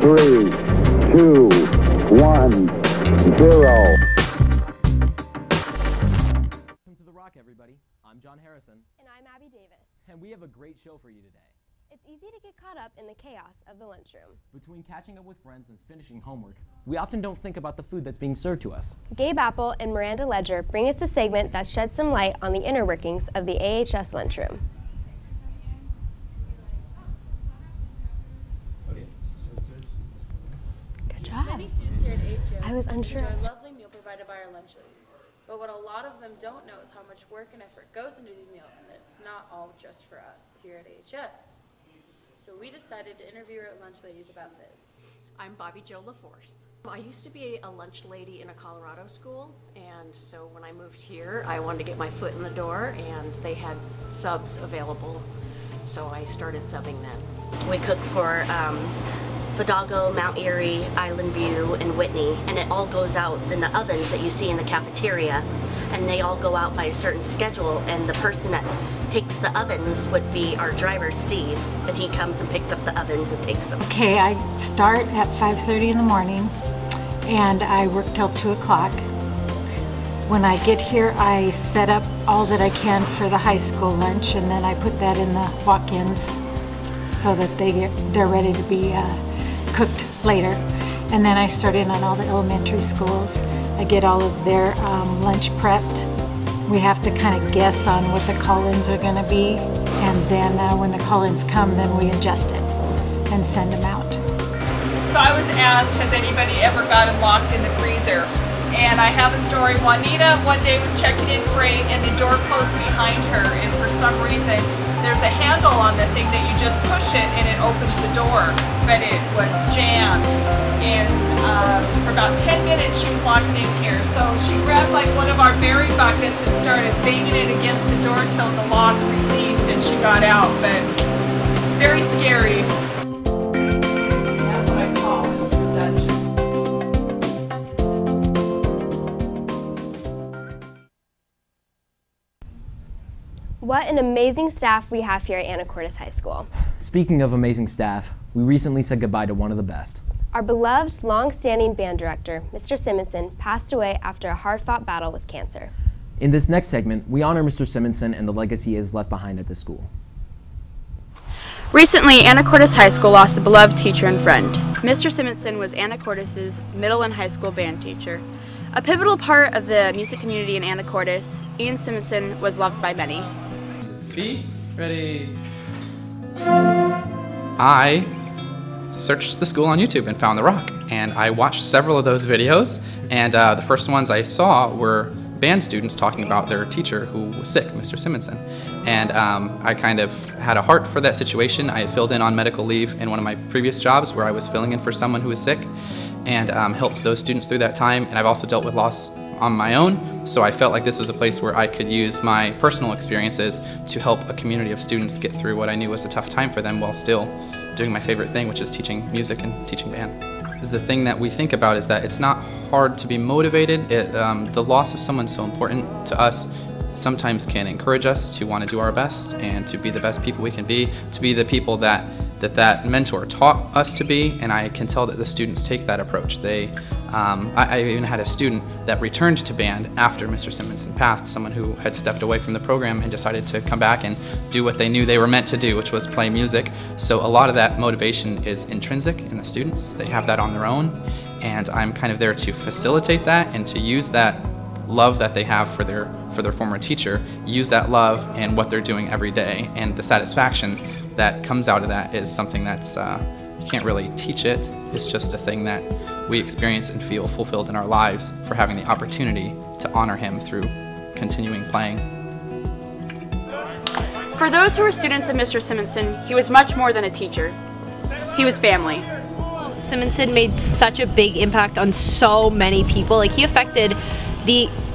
3, 2, 1, 0. Welcome to The Rock, everybody. I'm John Harrison. And I'm Abby Davis. And we have a great show for you today. It's easy to get caught up in the chaos of the lunchroom. Between catching up with friends and finishing homework, we often don't think about the food that's being served to us. Gabe Apple and Miranda Ledger bring us a segment that sheds some light on the inner workings of the AHS lunchroom. Good job. Many students here at AHS I was unsure. enjoy a lovely meal provided by our lunch ladies. But what a lot of them don't know is how much work and effort goes into these meals, and that it's not all just for us here at AHS. So we decided to interview our lunch ladies about this. I'm Bobby Jo LaForce. I used to be a lunch lady in a Colorado school, and so when I moved here, I wanted to get my foot in the door, and they had subs available, so I started subbing then. We cook for Fidalgo, Mount Erie, Island View, and Whitney, and it all goes out in the ovens that you see in the cafeteria, and they all go out by a certain schedule, and the person that takes the ovens would be our driver, Steve, and he comes and picks up the ovens and takes them. Okay, I start at 5:30 in the morning, and I work till 2 o'clock. When I get here, I set up all that I can for the high school lunch, and then I put that in the walk-ins so that they're ready to be cooked later. And then I start in on all the elementary schools. I get all of their lunch prepped. We have to kind of guess on what the call-ins are going to be, and then when the call-ins come, then we adjust it and send them out. So I was asked, has anybody ever gotten locked in the freezer? And I have a story. Juanita one day was checking in freight and the door closed behind her, and for some reason there's a handle on the thing that you just push it and it opens the door, but it was jammed. And for about 10 minutes she was locked in here. So she grabbed like one of our berry buckets and started banging it against the door till the lock released and she got out, but very scary. That's what I call the dungeon. What an amazing staff we have here at Anacortes High School. Speaking of amazing staff, we recently said goodbye to one of the best. Our beloved, long-standing band director, Mr. Simensen, passed away after a hard-fought battle with cancer. In this next segment, we honor Mr. Simensen and the legacy he has left behind at the school. Recently, Anacortes High School lost a beloved teacher and friend. Mr. Simensen was Anacortes' middle and high school band teacher. A pivotal part of the music community in Anacortes, Ian Simensen was loved by many. B, ready. I searched the school on YouTube and found The Rock, and I watched several of those videos, and the first ones I saw were band students talking about their teacher who was sick, Mr. Simensen. And I kind of had a heart for that situation. I filled in on medical leave in one of my previous jobs where I was filling in for someone who was sick, and helped those students through that time, and I've also dealt with loss on my own, so I felt like this was a place where I could use my personal experiences to help a community of students get through what I knew was a tough time for them while still doing my favorite thing, which is teaching music and teaching band. The thing that we think about is that it's not hard to be motivated. The loss of someone so important to us sometimes can encourage us to want to do our best and to be the best people we can be, to be the people that mentor taught us to be, and I can tell that the students take that approach. I even had a student that returned to band after Mr. Simensen passed, someone who had stepped away from the program and decided to come back and do what they knew they were meant to do, which was play music. So a lot of that motivation is intrinsic in the students. They have that on their own, and I'm kind of there to facilitate that and to use that love that they have for their former teacher, use that love in what they're doing every day, and the satisfaction that comes out of that is something that's, you can't really teach it. It's just a thing that we experience and feel fulfilled in our lives for having the opportunity to honor him through continuing playing. For those who were students of Mr. Simensen, he was much more than a teacher. He was family. Simensen made such a big impact on so many people. Like, he affected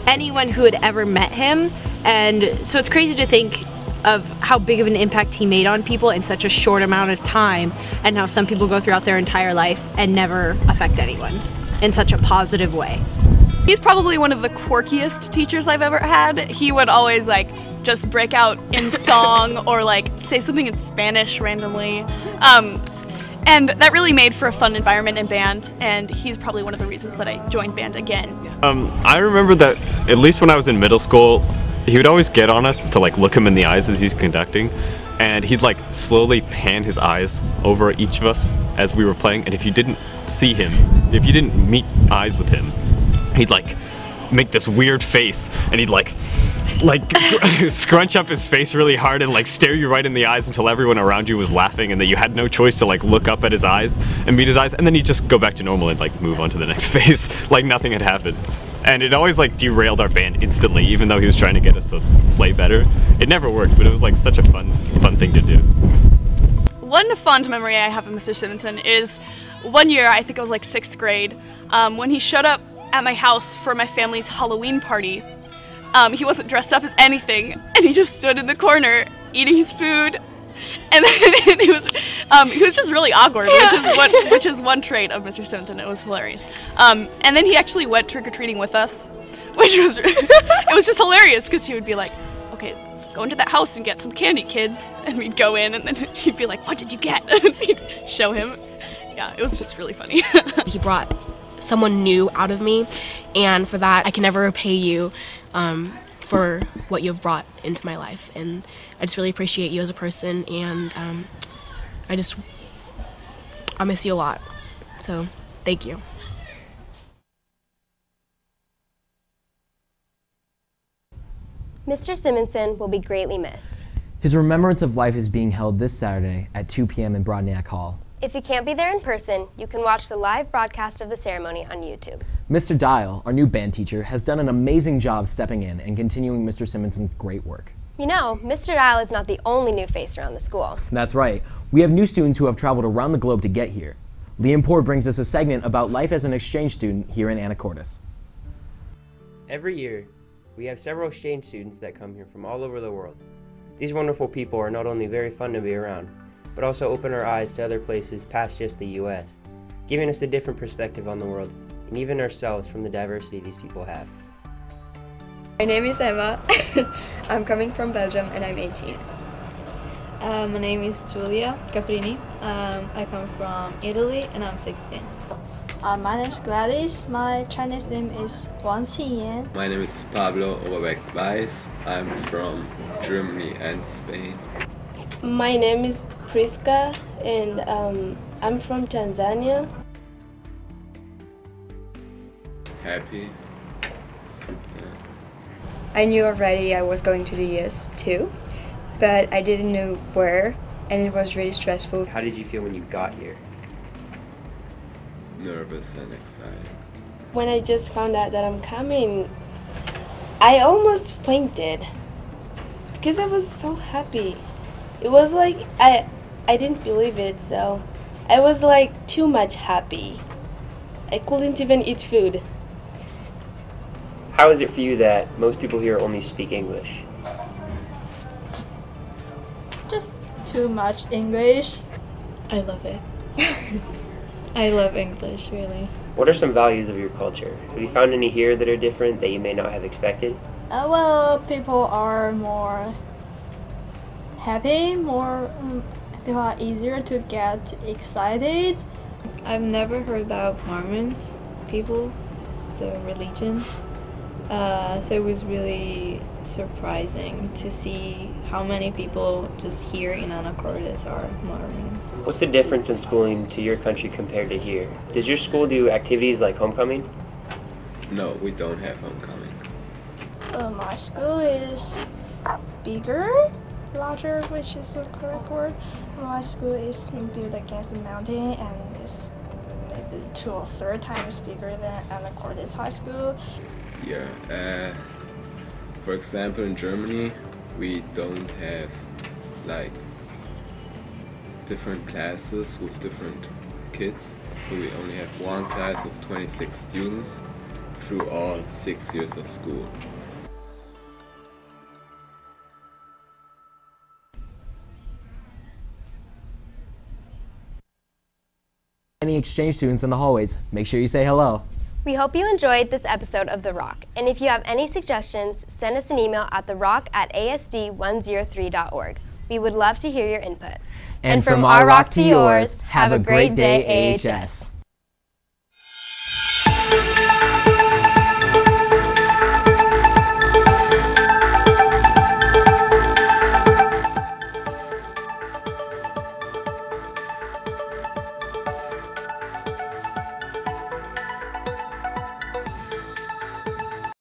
anyone who had ever met him, and so it's crazy to think of how big of an impact he made on people in such a short amount of time, and how some people go throughout their entire life and never affect anyone in such a positive way. He's probably one of the quirkiest teachers I've ever had. He would always just break out in song or say something in Spanish randomly. And that really made for a fun environment in band, and he's probably one of the reasons that I joined band again. I remember that at least when I was in middle school, he would always get on us to like look him in the eyes as he's conducting, and he'd like slowly pan his eyes over each of us as we were playing, and if you didn't see him, if you didn't meet eyes with him, he'd like make this weird face, and he'd like scrunch up his face really hard and like stare you right in the eyes until everyone around you was laughing and that you had no choice to like look up at his eyes and meet his eyes, and then he'd just go back to normal and like move on to the next phase like nothing had happened. And it always like derailed our band instantly, even though he was trying to get us to play better. It never worked, but it was like such a fun thing to do. One fond memory I have of Mr. Simensen is one year, I think it was like 6th grade, when he showed up at my house for my family's Halloween party. He wasn't dressed up as anything, and he just stood in the corner eating his food, and then he was just really awkward, which is one trait of Mr. Simensen. It was hilarious. And then he actually went trick-or-treating with us, which was it was just hilarious because he would be like, "Okay, go into that house and get some candy, kids," and we'd go in, and then he'd be like, "What did you get?" And we'd show him. Yeah, it was just really funny. He brought someone new out of me, and for that I can never repay you for what you've brought into my life, and I just really appreciate you as a person, and I miss you a lot, so thank you. Mr. Simensen will be greatly missed. His remembrance of life is being held this Saturday at 2 p.m. in Broadniak Hall. If you can't be there in person, you can watch the live broadcast of the ceremony on YouTube. Mr. Dial, our new band teacher, has done an amazing job stepping in and continuing Mr. Simensen's great work. You know, Mr. Dial is not the only new face around the school. That's right. We have new students who have traveled around the globe to get here. Liam Poor brings us a segment about life as an exchange student here in Anacortes. Every year, we have several exchange students that come here from all over the world. These wonderful people are not only very fun to be around, but also open our eyes to other places past just the U.S., giving us a different perspective on the world, and even ourselves from the diversity these people have. My name is Emma. I'm coming from Belgium and I'm 18. My name is Giulia Caprini. I come from Italy and I'm 16. My name is Gladys. My Chinese name is Wang Qingyan. My name is Pablo Oberbeck-Weiss. I'm from Germany and Spain. My name is Priska and I'm from Tanzania. Happy. I knew already I was going to the US too, but I didn't know where, and it was really stressful. How did you feel when you got here? Nervous and excited. When I just found out that I'm coming, I almost fainted because I was so happy. It was like I didn't believe it, so I was like too much happy. I couldn't even eat food. How is it for you that most people here only speak English? Just too much English. I love it. I love English, really. What are some values of your culture? Have you found any here that are different that you may not have expected? Well, people are more happy, people are easier to get excited. I've never heard about Mormons, people, the religion. So it was really surprising to see how many people just here in Anacortes are Mormons. What's the difference in schooling to your country compared to here? Does your school do activities like homecoming? No, we don't have homecoming. My school is bigger, larger, which is the correct word. My school is built against the mountain and is maybe 2 or 3 times bigger than Anacortes High School. Yeah, for example, in Germany, we don't have like different classes with different kids, so we only have one class with 26 students through all 6 years of school. Any exchange students in the hallways, make sure you say hello. We hope you enjoyed this episode of The Rock, and if you have any suggestions, send us an email at therock@asd103.org. We would love to hear your input. And from our rock to yours, have a great day, AHS.